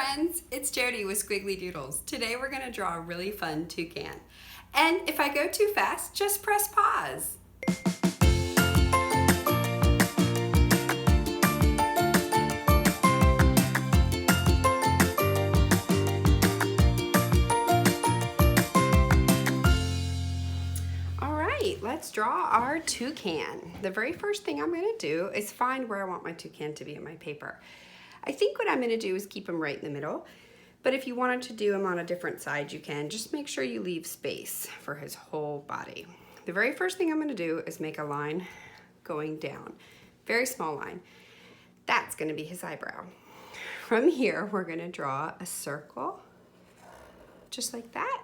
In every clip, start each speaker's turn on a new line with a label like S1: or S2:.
S1: friends, it's Jody with Squiggly Doodles. Today we're going to draw a really fun toucan. And if I go too fast, just press pause. Alright, let's draw our toucan. The very first thing I'm going to do is find where I want my toucan to be in my paper. I think what I'm going to do is keep him right in the middle, but if you wanted to do him on a different side, you can. Just make sure you leave space for his whole body. The very first thing I'm going to do is make a line going down. Very small line. That's going to be his eyebrow. From here, we're going to draw a circle, just like that.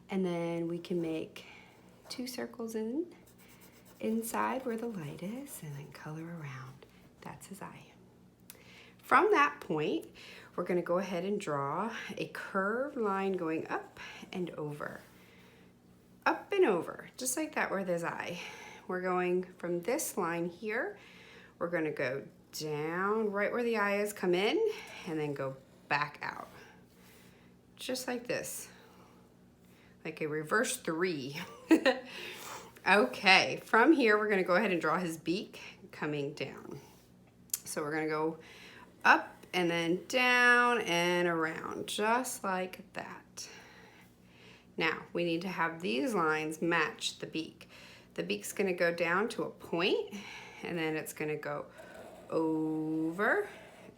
S1: And then we can make 2 circles inside where the light is, and then color around. That's his eye. From that point, we're going to go ahead and draw a curved line going up and over. Up and over, just like that with his eye. We're going from this line here, we're going to go down right where the eye is, come in, and then go back out. Just like this. Like a reverse 3. Okay, from here, we're going to go ahead and draw his beak coming down. So we're going to go up and then down and around, just like that. Now, we need to have these lines match the beak. The beak's going to go down to a point, and then it's going to go over.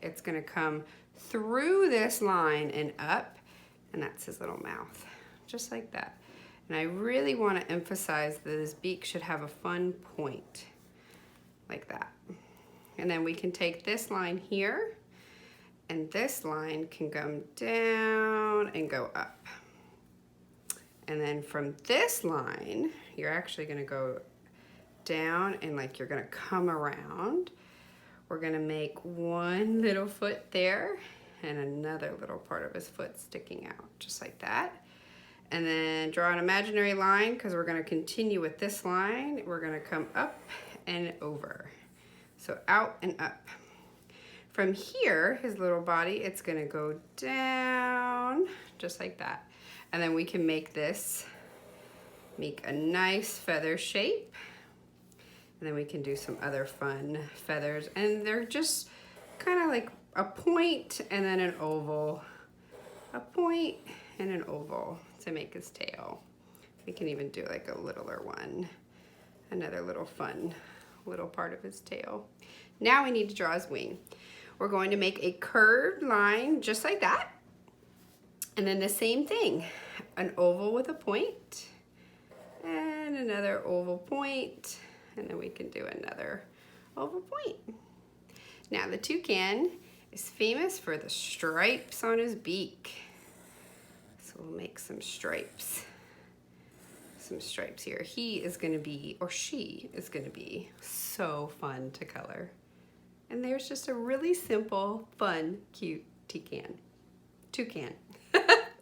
S1: It's going to come through this line and up, and that's his little mouth, just like that. And I really want to emphasize that his beak should have a fun point, like that. And then we can take this line here, and this line can come down and go up. And then from this line, you're actually going to go down and like you're going to come around. We're going to make one little foot there and another little part of his foot sticking out, just like that. And then draw an imaginary line because we're going to continue with this line. We're going to come up and over. So out and up. From here, his little body, it's going to go down just like that. And then we can make a nice feather shape. And then we can do some other fun feathers. And they're just kind of like a point and then an oval. A point and an oval to make his tail. We can even do like a littler one. Another little fun little part of his tail. Now we need to draw his wing. We're going to make a curved line just like that. And then the same thing, an oval with a point and another oval point, and then we can do another oval point. Now the toucan is famous for the stripes on his beak. So we'll make some stripes. Some stripes here. He is going to be, or she is going to be, so fun to color. And there's just a really simple, fun, cute toucan.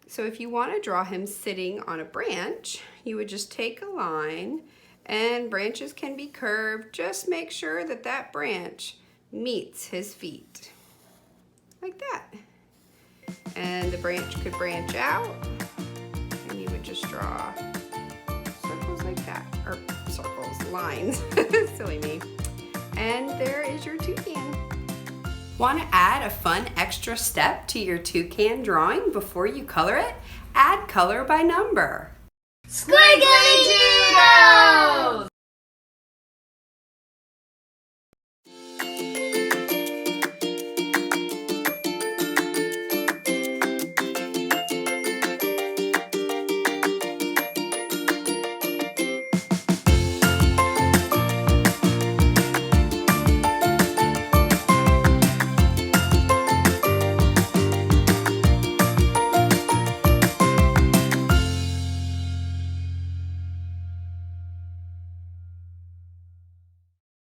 S1: So if you want to draw him sitting on a branch, you would just take a line, and branches can be curved. Just make sure that that branch meets his feet. Like that. And the branch could branch out, and you would just draw like that, or circles, lines, silly me. And there is your toucan. Want to add a fun extra step to your toucan drawing before you color it? Add color by number.
S2: Squiggly Doodles!